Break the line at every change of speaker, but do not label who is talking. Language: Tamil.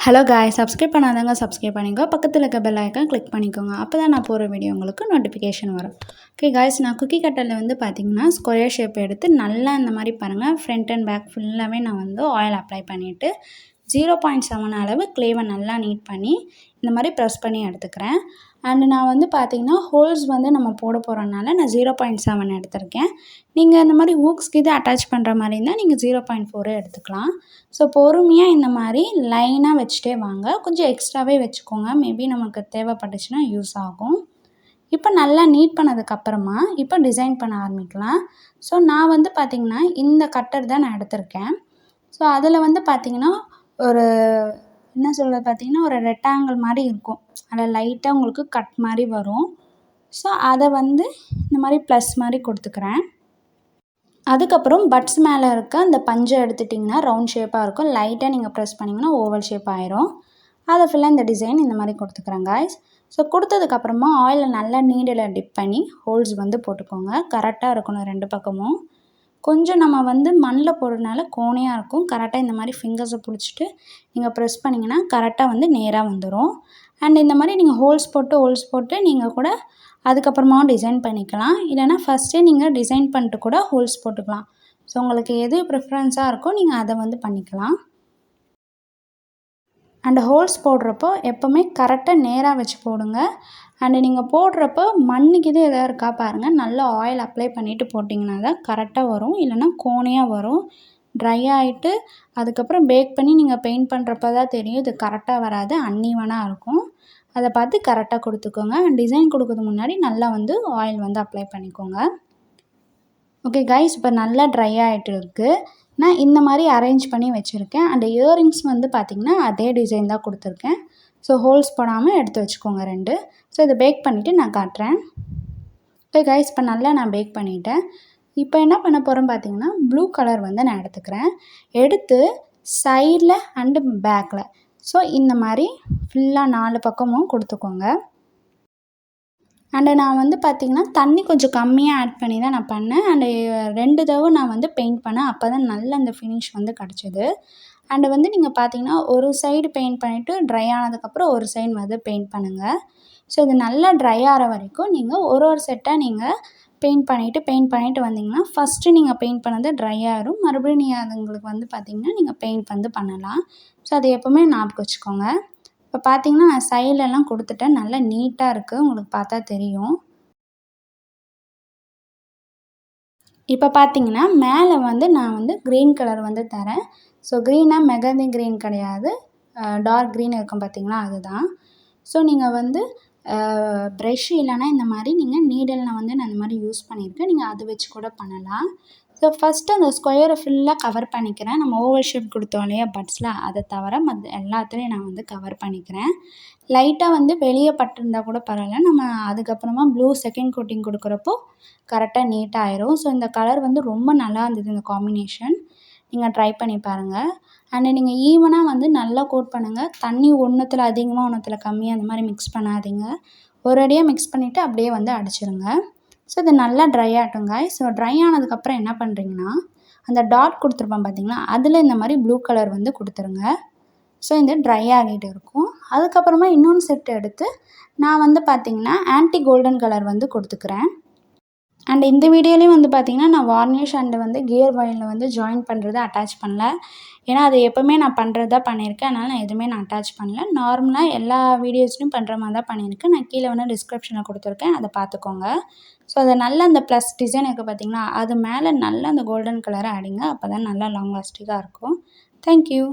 ஹலோ காய்ஸ், சப்ஸ்கிரைப் பண்ணாதவங்க சப்ஸ்கிரைப் பண்ணிக்கோ. பக்கத்தில் இருக்க பெல் ஐக்கான் கிளிக் பண்ணிக்கோங்க. அப்போ தான் நான் போகிற வீடியோ உங்களுக்கு நோட்டிஃபிகேஷன் வரும். ஓகே காய்ஸ், நான் குக்கி கட்டரில் வந்து பார்த்திங்கன்னா ஸ்கொயர் ஷேப் எடுத்து நல்லா இந்த மாதிரி பாருங்கள், ஃப்ரண்ட் அண்ட் பேக் ஃபுல்லாகவே நான் வந்து ஆயில் அப்ளை பண்ணிவிட்டு 0.7 அளவு க்ளேவை நல்லா நீட் பண்ணி இந்த மாதிரி ப்ரெஸ் பண்ணி எடுத்துக்கிறேன். அண்டு நான் வந்து பார்த்திங்கன்னா ஹோல்ஸ் வந்து நம்ம போட போகிறனால நான் 0.7 எடுத்திருக்கேன். நீங்கள் இந்த மாதிரி ஹூக்ஸ்க்கு இது அட்டாச் பண்ணுற மாதிரி இருந்தால் நீங்கள் 0.4 எடுத்துக்கலாம். ஸோ பொறுமையாக இந்த மாதிரி லைனாக வச்சுட்டே வாங்க. கொஞ்சம் எக்ஸ்ட்ராவே வச்சுக்கோங்க, மேபி நமக்கு தேவைப்பட்டுச்சுன்னா யூஸ் ஆகும். இப்போ நல்லா நீட் பண்ணதுக்கப்புறமா இப்போ டிசைன் பண்ண ஆரம்பிக்கலாம். ஸோ நான் வந்து பார்த்திங்கன்னா இந்த கட்டர் தான் நான் எடுத்திருக்கேன். ஸோ அதில் வந்து பார்த்திங்கன்னா ஒரு என்ன சொல்கிறது பார்த்திங்கன்னா ஒரு ரெக்டாங்கிள் மாதிரி இருக்கும். அதில் லைட்டாக உங்களுக்கு கட் மாதிரி வரும். ஸோ அதை வந்து இந்த மாதிரி ப்ளஸ் மாதிரி கொடுத்துக்கிறேன். அதுக்கப்புறம் பட்ஸ் மேலே இருக்க அந்த பஞ்சை எடுத்துட்டிங்கன்னா ரவுண்ட் ஷேப்பாக இருக்கும். லைட்டாக நீங்கள் ப்ரெஸ் பண்ணிங்கன்னா ஓவல் ஷேப் ஆயிரும். அதை ஃபுல்லாக இந்த டிசைன் இந்த மாதிரி கொடுத்துக்கிறேன் காய்ஸ். ஸோ கொடுத்ததுக்கப்புறமா ஆயிலில் நல்லா நீடில் டிப் பண்ணி ஹோல்ஸ் வந்து போட்டுக்கோங்க. கரெக்டாக இருக்கணும் ரெண்டு பக்கமும். கொஞ்சம் நம்ம வந்து மண்ணில் போடுறதுனால கோணையாக இருக்கும். கரெக்டாக இந்த மாதிரி ஃபிங்கர்ஸை பிடிச்சிட்டு நீங்கள் ப்ரெஸ் பண்ணிங்கன்னா கரெக்டாக வந்து நேராக வந்துடும். அண்ட் இந்த மாதிரி நீங்கள் ஹோல்ஸ் போட்டு நீங்கள் கூட அதுக்கப்புறமாவும் டிசைன் பண்ணிக்கலாம். இல்லைனா ஃபஸ்ட்டே நீங்கள் டிசைன் பண்ணிட்டு கூட ஹோல்ஸ் போட்டுக்கலாம். ஸோ உங்களுக்கு எது ப்ரிஃபரன்ஸாக இருக்கோ நீங்கள் அதை வந்து பண்ணிக்கலாம். அண்டு ஹோல்ஸ் போடுறப்போ எப்போவுமே கரெக்டாக நேராக வச்சு போடுங்க. அண்டு நீங்கள் போடுறப்போ மண்ணுக்கு இது எதாவது இருக்கா பாருங்கள். நல்லா ஆயில் அப்ளை பண்ணிவிட்டு போட்டிங்கன்னா தான் கரெக்டாக வரும். இல்லைனா கோணையாக வரும். ட்ரை ஆகிட்டு அதுக்கப்புறம் பேக் பண்ணி நீங்கள் பெயிண்ட் பண்ணுறப்ப தான் தெரியும் இது கரெக்டாக வராது, அன்ஈவனாக இருக்கும். அதை பார்த்து கரெக்டாக கொடுத்துக்கோங்க. டிசைன் கொடுக்கறதுக்கு முன்னாடி நல்லா வந்து ஆயில் வந்து அப்ளை பண்ணிக்கோங்க. ஓகே கைஸ், இப்போ நல்லா ட்ரை ஆகிட்டு இருக்குது. நான் இந்த மாதிரி அரேஞ்ச் பண்ணி வச்சுருக்கேன். அண்ட் இயரிங்ஸ் வந்து பார்த்திங்கன்னா அதே டிசைன் தான் கொடுத்துருக்கேன். ஸோ ஹோல்ஸ் போடாமல் எடுத்து வச்சுக்கோங்க 2. ஸோ இதை பேக் பண்ணிவிட்டு நான் காட்டுறேன். ஓகே கைஸ், இப்போ நல்லா நான் பேக் பண்ணிவிட்டேன். இப்போ என்ன பண்ண போகிறேன் பார்த்திங்கன்னா ப்ளூ கலர் வந்து நான் எடுத்து சைடில் அண்டு பேக்கில் ஸோ இந்த மாதிரி ஃபுல்லாக 4 பக்கமும் கொடுத்துக்கோங்க. அண்டு நான் வந்து பார்த்திங்கன்னா தண்ணி கொஞ்சம் கம்மியாக ஆட் பண்ணி தான் நான் பண்ணேன். அண்டு 2 தடவை நான் வந்து பெயிண்ட் பண்ணேன். அப்போ தான் நல்ல அந்த ஃபினிஷ் வந்து கிடச்சிது. அண்டு வந்து நீங்கள் பார்த்திங்கன்னா ஒரு சைடு பெயிண்ட் பண்ணிவிட்டு ட்ரை ஆனதுக்கப்புறம் ஒரு சைடு வந்து பெயிண்ட் பண்ணுங்கள். ஸோ இது நல்லா ட்ரை ஆகிற வரைக்கும் நீங்கள் ஒரு செட்டாக நீங்கள் பெயிண்ட் பண்ணிவிட்டு வந்தீங்கன்னா ஃபஸ்ட்டு நீங்கள் பெயிண்ட் பண்ணது ட்ரை ஆகிரும். மறுபடியும் நீங்கள் அது உங்களுக்கு வந்து பார்த்திங்கன்னா நீங்கள் பெயிண்ட் வந்து பண்ணலாம். ஸோ அது எப்போவுமே ஞாபகம் வச்சுக்கோங்க. இப்போ பார்த்திங்கன்னா நான் சைட்லலாம் கொடுத்துட்டேன். நல்லா நீட்டாக இருக்குது, உங்களுக்கு பார்த்தா தெரியும். இப்போ பார்த்திங்கன்னா மேலே வந்து நான் வந்து க்ரீன் கலர் வந்து தரேன். ஸோ க்ரீனாக மெகந்தி க்ரீன் கிடையாது, டார்க் க்ரீன் இருக்கும் பார்த்திங்களா, அதுதான். ஸோ நீங்கள் வந்து ப்ரெஷ் இல்லைனா இந்த மாதிரி நீங்கள் நீடல் வந்து நான் இந்த மாதிரி யூஸ் பண்ணியிருக்கேன். நீங்கள் அது வச்சு கூட பண்ணலாம். ஸோ ஃபஸ்ட்டு அந்த ஸ்கொயரை ஃபுல்லாக கவர் பண்ணிக்கிறேன். நம்ம ஓவல் ஷேப் கொடுத்தோம் இல்லையா பட்ஸில், அதை தவிர மற்ற எல்லாத்துலேயும் நான் வந்து கவர் பண்ணிக்கிறேன். லைட்டாக வந்து வெளியே பட்டிருந்தால் கூட பரவாயில்ல, நம்ம அதுக்கப்புறமா ப்ளூ செகண்ட் கோட்டிங் கொடுக்குறப்போ கரெக்டாக நீட்டாக ஆயிரும். ஸோ இந்த கலர் வந்து ரொம்ப நல்லா இருந்தது, இந்த காம்பினேஷன். நீங்கள் ட்ரை பண்ணி பாருங்கள். அண்டு நீங்கள் ஈவனாக வந்து நல்லா கோட் பண்ணுங்கள். தண்ணி ஒன்றுத்தில் அதிகமாக ஒன்றுத்தில் கம்மியாக அந்த மாதிரி மிக்ஸ் பண்ணாதீங்க. ஒரு அடியாக மிக்ஸ் பண்ணிவிட்டு அப்படியே வந்து அடிச்சிருங்க. ஸோ இது நல்லா ட்ரை ஆகட்டும் காய்ஸ். ஸோ ட்ரை ஆனதுக்கப்புறம் என்ன பண்ணுறீங்கன்னா அந்த டாட் கொடுத்துருப்பேன் பார்த்திங்களா, அதில் இந்த மாதிரி ப்ளூ கலர் வந்து கொடுத்துருங்க. ஸோ இந்த ட்ரை ஆகிட்டு இருக்கும். அதுக்கப்புறமா இன்னொன்று செட் எடுத்து நான் வந்து பார்த்திங்கன்னா ஆன்டி கோல்டன் கலர் வந்து கொடுத்துக்கிறேன். அண்ட் இந்த வீடியோலேயும் வந்து பார்த்திங்கன்னா நான் வார்னிஷ் அண்டு வந்து கியர் வயலில் வந்து ஜாயின் பண்ணுறது அட்டாச் பண்ணல. ஏன்னா அது எப்போவுமே நான் பண்ணுறது தான் பண்ணியிருக்கேன். அதனால் நான் எதுவுமே நான் அட்டாச் பண்ணல. நார்மலாக எல்லா வீடியோஸ்லையும் பண்ணுற மாதிரி தான் பண்ணியிருக்கேன். நான் கீழே வந்து டிஸ்கிரிப்ஷனில் கொடுத்துருக்கேன், அதை பார்த்துக்கோங்க. ஸோ அதை நல்லா அந்த ப்ளஸ் டிசைன் இருக்குது பார்த்திங்களா, அது மேலே நல்லா அந்த கோல்டன் கலரை அடிங்க. அப்போ தான் நல்லா லாங் லாஸ்டிக்காக இருக்கும். தேங்க்யூ.